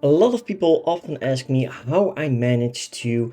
A lot of people often ask me how I manage to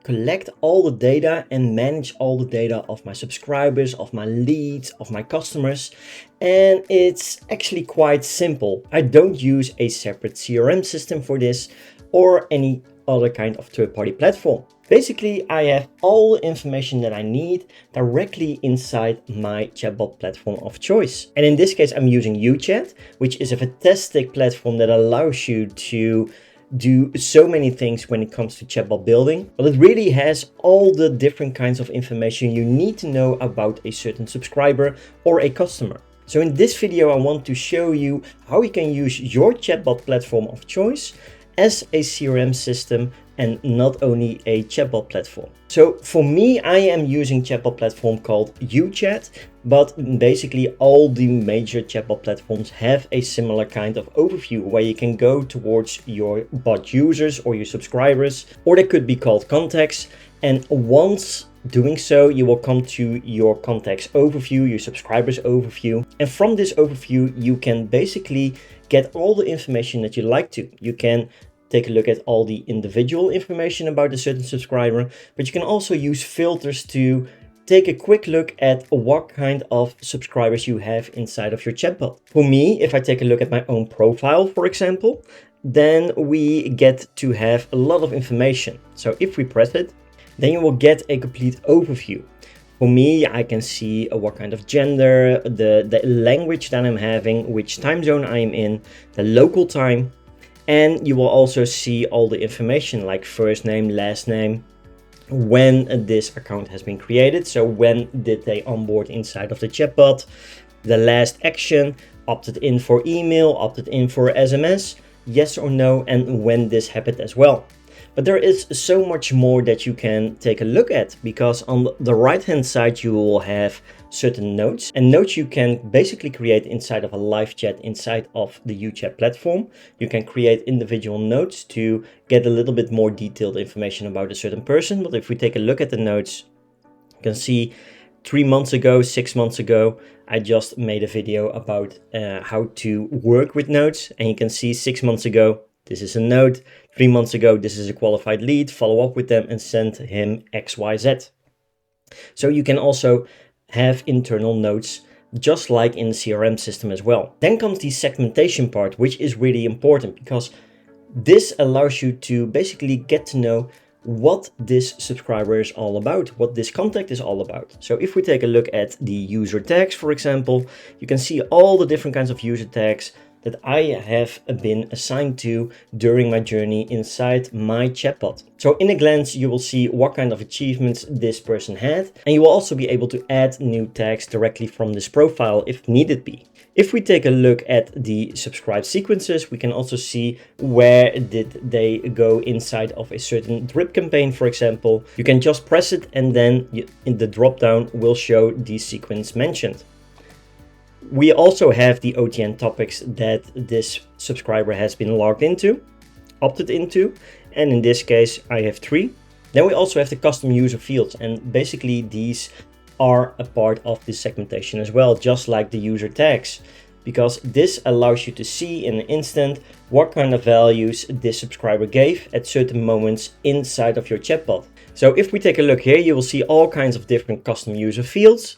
collect all the data and manage all the data of my subscribers, of my leads, of my customers. And it's actually quite simple. I don't use a separate CRM system for this or any other kind of third-party platform. Basically, I have all the information that I need directly inside my chatbot platform of choice. And in this case, I'm using UChat, which is a fantastic platform that allows you to do so many things when it comes to chatbot building. But it really has all the different kinds of information you need to know about a certain subscriber or a customer. So in this video, I want to show you how you can use your chatbot platform of choice as a CRM system and not only a chatbot platform. So for me, I am using chatbot platform called UChat, but basically all the major chatbot platforms have a similar kind of overview where you can go towards your bot users or your subscribers, or they could be called contacts. And once doing so, you will come to your contacts overview, your subscribers overview. And from this overview, you can basically get all the information that you like to. You can take a look at all the individual information about a certain subscriber, but you can also use filters to take a quick look at what kind of subscribers you have inside of your chatbot. For me, if I take a look at my own profile, for example, then we get to have a lot of information. So if we press it, then you will get a complete overview. For me, I can see what kind of gender, the language that I'm having, which time zone I'm in, the local time, and you will also see all the information like first name, last name, when this account has been created. So when did they onboard inside of the chatbot, the last action, opted in for email, opted in for SMS, yes or no, and when this happened as well. But there is so much more that you can take a look at, because on the right hand side you will have certain notes, and notes you can basically create inside of a live chat inside of the UChat platform. You can create individual notes to get a little bit more detailed information about a certain person. But if we take a look at the notes, you can see 3 months ago, 6 months ago, I just made a video about how to work with notes, and you can see 6 months ago, this is a note. 3 months ago, this is a qualified lead. Follow up with them and send him XYZ. So you can also have internal notes just like in the CRM system as well. Then comes the segmentation part, which is really important because this allows you to basically get to know what this subscriber is all about, what this contact is all about. So if we take a look at the user tags, for example, you can see all the different kinds of user tags that I have been assigned to during my journey inside my chatbot. So in a glance, you will see what kind of achievements this person had, and you will also be able to add new tags directly from this profile if needed be. If we take a look at the subscribe sequences, we can also see where did they go inside of a certain drip campaign, for example. You can just press it and then in the drop down will show the sequence mentioned. We also have the OTN topics that this subscriber has been logged into, opted into, and in this case I have 3. Then we also have the custom user fields, and basically these are a part of this segmentation as well, just like the user tags, because this allows you to see in an instant what kind of values this subscriber gave at certain moments inside of your chatbot. So if we take a look here, you will see all kinds of different custom user fields,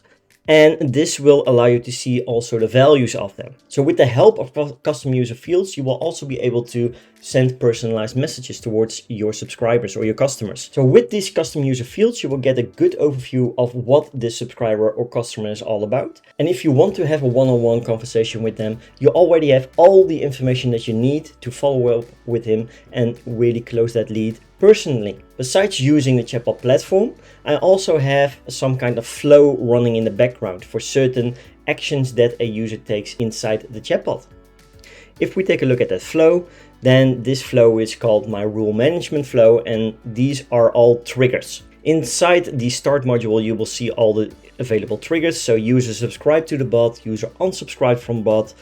and this will allow you to see also the values of them. So with the help of custom user fields, you will also be able to send personalized messages towards your subscribers or your customers. So with these custom user fields, you will get a good overview of what this subscriber or customer is all about. And if you want to have a one-on-one conversation with them, you already have all the information that you need to follow up with him and really close that lead personally. Besides using the chatbot platform, I also have some kind of flow running in the background for certain actions that a user takes inside the chatbot. If we take a look at that flow, then this flow is called my rule management flow, and these are all triggers. Inside the start module, you will see all the available triggers. So user subscribed to the bot, user unsubscribed from bot,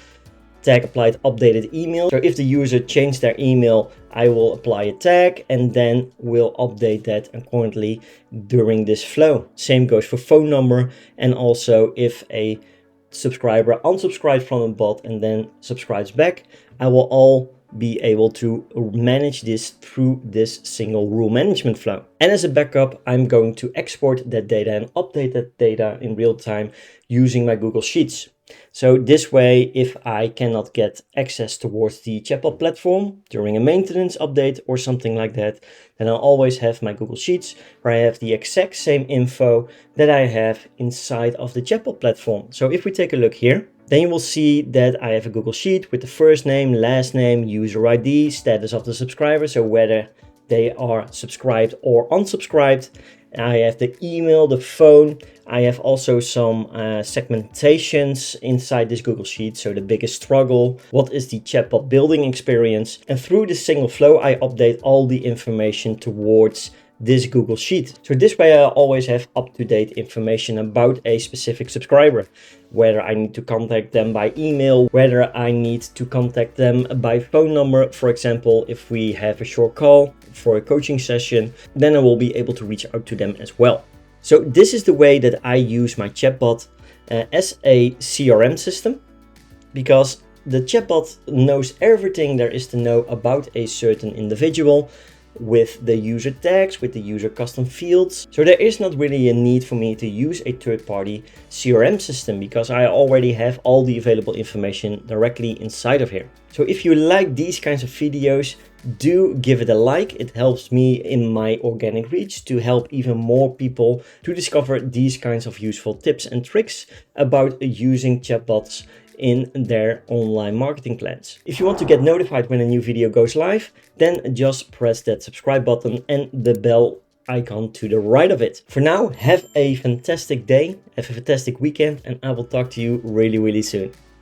tag applied updated email. So if the user changed their email, I will apply a tag and then we'll update that accordingly during this flow. Same goes for phone number, and also if a subscriber unsubscribes from a bot and then subscribes back, I will all be able to manage this through this single rule management flow. And as a backup, I'm going to export that data and update that data in real time using my Google Sheets. So this way, if I cannot get access towards the Chatbot platform during a maintenance update or something like that, then I'll always have my Google Sheets where I have the exact same info that I have inside of the Chatbot platform. So if we take a look here, then you will see that I have a Google Sheet with the first name, last name, user ID, status of the subscriber, so whether they are subscribed or unsubscribed. I have the email, the phone. I have also some segmentations inside this Google Sheet. So the biggest struggle, what is the chatbot building experience? And through this single flow, I update all the information towards this Google Sheet. So this way I always have up-to-date information about a specific subscriber, whether I need to contact them by email, whether I need to contact them by phone number. For example, if we have a short call for a coaching session, then I will be able to reach out to them as well. So this is the way that I use my chatbot as a CRM system, because the chatbot knows everything there is to know about a certain individual, with the user tags, with the user custom fields. So there is not really a need for me to use a third-party CRM system because I already have all the available information directly inside of here. So if you like these kinds of videos, do give it a like. It helps me in my organic reach to help even more people to discover these kinds of useful tips and tricks about using chatbots in their online marketing plans. If you want to get notified when a new video goes live, then just press that subscribe button and the bell icon to the right of it. For now, have a fantastic day, have a fantastic weekend, and I will talk to you really, really soon.